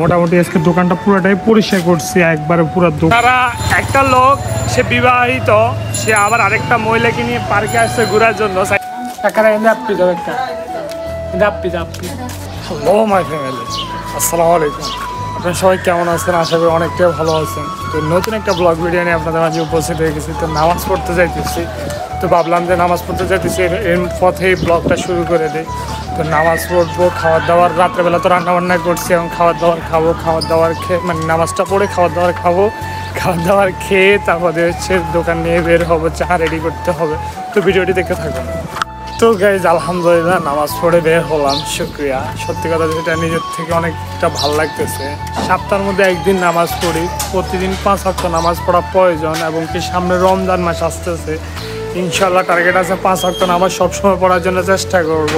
মোটামুটি আজকে দোকানটা পুরোটাই পরিষ্কার করছি একবারে পুরো দোকান। তারা একটা লোক সে বিবাহিত, সে আবার আরেকটা মহিলাকে নিয়ে পার্কে আসছে ঘোরার জন্য। হ্যালো মাই ফ্যামিলি, আসসালামু আলাইকুম। আপনারা সবাই কেমন আছেন? আশা করি অনেকটাই ভালো আছেন। তো নতুন একটা ব্লগ ভিডিও নিয়ে আপনাদের মাঝে উপস্থিত হয়ে গেছি। তো নামাজ পড়তে যাইতেছি, তো ভাবলাম যে নামাজ পড়তে যাইতেছি এর পথেই ব্লগটা শুরু করে দিই। তো নামাজ পড়বো, খাওয়ার দাওয়ার, রাত্রেবেলা তো রান্নাবান্না করছি এবং খাওয়ার দাওয়ার খাবো। খাওয়ার দাওয়ার খেয়ে মানে নামাজটা পড়ে খাওয়ার দাওয়ার খাবো, খাওয়ার দাওয়ার খেয়ে তারপরে হচ্ছে দোকান নিয়ে বের হবো, চা রেডি করতে হবে। তো ভিডিওটি দেখতে থাকুন। তো গাইজ আলহামদুলিল্লাহ নামাজ পড়ে বের হলাম, শুক্রিয়া। সত্যি কথা যেটা নিজের থেকে অনেকটা ভালো লাগতেছে। সপ্তাহের মধ্যে একদিন নামাজ পড়ি, প্রতিদিন 5 ওয়াক্ত নামাজ পড়া প্রয়োজন। এবং কি সামনে রমজান মাস আসতেছে, ইনশাল্লাহ টার্গেট আছে 5 ওয়াক্ত নামাজ সবসময় পড়ার জন্য চেষ্টা করব।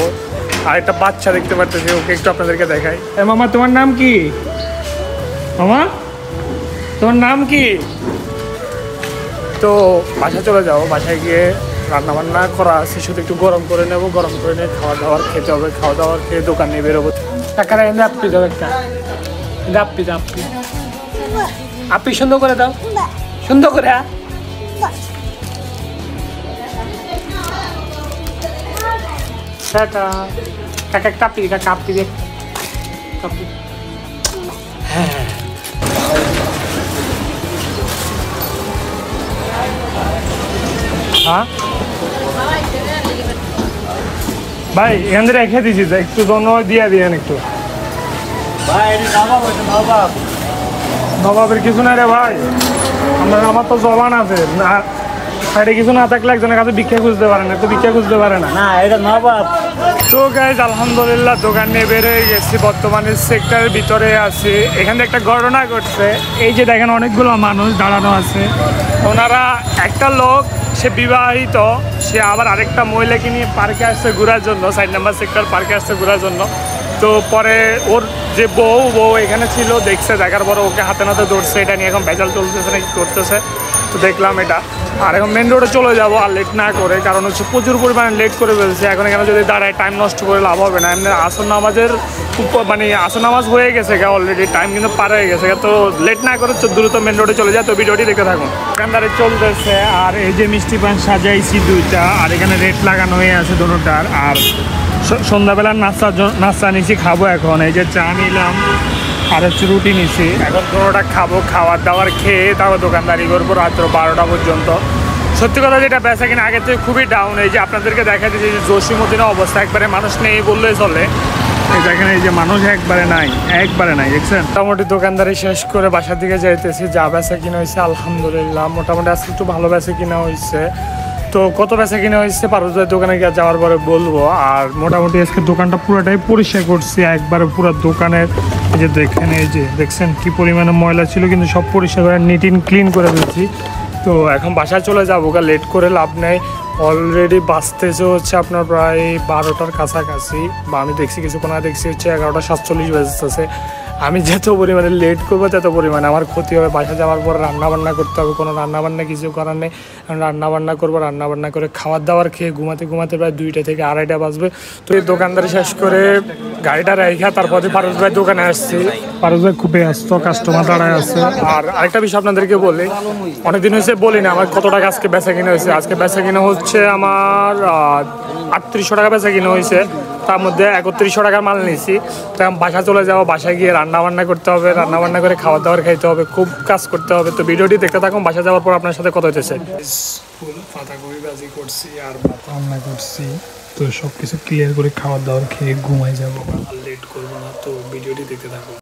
আর একটা বাচ্চা দেখতে পারতেছি, ওকে একটু আপনাদেরকে দেখাই। মামা তোমার নাম কি? মামা তোমার নাম কি? তো বাসায় চলে যাও, বাসায় গিয়ে রান্নাবান্না করা আছে, শুধু একটু গরম করে নেবো। গরম করে নিয়ে খাওয়া দাওয়ার খেতে হবে, খাওয়া দাওয়ার খেয়ে দোকান নিয়ে বেরোবো। টাকাটা এনে আপনি দাও, একটা আপনি আপনি আপনি সুন্দর করে দাও, সুন্দর করে। কাকা একটা আপনি কাকা আপনি দেখ, হ্যাঁ হ্যাঁ ভাই এখান থেকে রেখে দিয়েছি, একটু ধন্যবাদ দিয়ে দিয়েন একটু। নবাবের কিছু না রে ভাই, আমার তো জবান আছে না, সাইডে কিছু না থাকলে একজনের কাছে ভিক্ষা খুঁজতে পারে না, তো ভিক্ষা খুঁজতে পারে না। না এটা নবাব। তো গাইজ আলহামদুলিল্লাহ দোকান নিয়ে বের হয়ে গেছি, বর্তমানে সেক্টরের ভিতরে আছি। এখানে একটা ঘটনা ঘটছে, এই যে দেখেন অনেকগুলো মানুষ দাঁড়ানো আছে। ওনারা একটা লোক সে বিবাহিত, সে আবার আরেকটা মহিলাকে নিয়ে পার্কে আসছে ঘোরার জন্য, 4 নম্বর সেক্টর পার্কে আসছে ঘোরার জন্য। তো পরে ওর যে বউ এখানে ছিল, দেখছে, দেখার পরে ওকে হাতে নাতে ধরছে। এটা নিয়ে এখন ভেজাল চলতেছে নাকি করতেছে, তো দেখলাম এটা। আর এখন মেন রোডে চলে যাবো আর লেট না করে, কারণ হচ্ছে প্রচুর পরিমাণে লেট করে ফেলছে। এখন এখানে যদি দাঁড়ায় টাইম নষ্ট করে লাভ হবে না। এমনি আসর নামাজের মানে আসর নামাজ হয়ে গেছে অলরেডি, টাইম কিন্তু পার হয়ে গেছে। তো লেট না করে দ্রুত মেন রোডে চলে যায়। তো ভিডিওটি দেখতে থাকুন। দোকানদারে চলতেছে, আর এই যে মিষ্টি পান সাজাইছি 2টা, আর এখানে রেট লাগানো হয়ে আছে দুটোটার। আর সন্ধ্যাবেলার নাস্তা নিছি, খাবো এখন। এই যে চা নিলাম আর হচ্ছে রুটি নিছি, এখন দুটোটা খাবো। খাওয়ার দাওয়ার খেয়ে তারপর দোকানদারি করবো রাত্র 12টা পর্যন্ত। সত্যি কথা যেটা বেচা কিনা আগের থেকে খুবই ডাউন। এই যে আপনাদেরকে দেখা দিচ্ছি যে জসীমউদ্দিন অবস্থা, একবারে মানুষ নেই বললেই চলে। এই দেখেন এই যে মানুষ একবারে নাই, দেখছেন। মোটামুটি দোকানদারি শেষ করে বাসার দিকে যাইতেছি। যা বেচা কিনা হয়েছে আলহামদুলিল্লাহ, মোটামুটি আজকে একটু ভালো বেচা কিনা হয়েছে। তো কত বেচা কিনা হয়েছে পারুজের দোকানে গিয়ে যাওয়ার পরে বলবো। আর মোটামুটি আজকে দোকানটা পুরোটাই পরিষ্কার করছি একবারে পুরো দোকানের। এই যে দেখেন, এই যে দেখছেন কি পরিমাণে ময়লা ছিল, কিন্তু সব পরিষ্কার করে নিট অ্যান্ড ক্লিন করে দিচ্ছি। তো এখন বাসায় চলে যাবো, লেট করে লাভ নেই। অলরেডি বাজতেছে হচ্ছে আপনার প্রায় 12টার কাছাকাছি, বা আমি দেখছি কিছুক্ষণ আগে দেখছি হচ্ছে 11:47 বাজতেছে। আমি যত পরিমাণে লেট করবো তত পরিমাণে আমার ক্ষতি হবে। বাসা যাওয়ার পর রান্নাবান্না করতে হবে, কোনো রান্নাবান্না কিছু করার নেই। রান্নাবান্না করবো, রান্নাবান্না করে খাওয়ার দাওয়ার খেয়ে ঘুমাতে প্রায় 2টা থেকে 2:30 বাজবে। তো এই দোকানদারি শেষ করে গাড়িটা রেখা তারপরে পারুজ ভাই দোকানে আসছি। পারুজ ভাই খুবই ব্যস্ত, কাস্টমার দাঁড়ায় আছে। আর আরেকটা বিষয় আপনাদেরকে বলি, অনেকদিন হয়েছে বলি না আমার কত টাকা আজকে বেচা কিনা হয়েছে। আজকে বেচা কিনা হচ্ছে আমার 3800 টাকা বেচা কিনা হয়েছে, তার মধ্যে 3100 টাকার মাল নিয়েছি। তো বাসা চলে যাবো, বাসায় গিয়ে রান্নাবান্না করতে হবে, রান্নাবান্না করে খাওয়ার দাওয়ার খাইতে হবে, খুব কাজ করতে হবে। তো ভিডিওটি দেখতে থাকুন, বাসা যাওয়ার পর আপনার সাথে কথা হইতেছে। ফুল পাতাকপি ভাজি করছি আর ভাত রান্না করছি। তো সব কিছু ক্লিয়ার করে খাওয়ার দাওয়ার খেয়ে ঘুমাই যাবো, আর লেট করবো না। তো ভিডিওটি দেখতে থাকুন।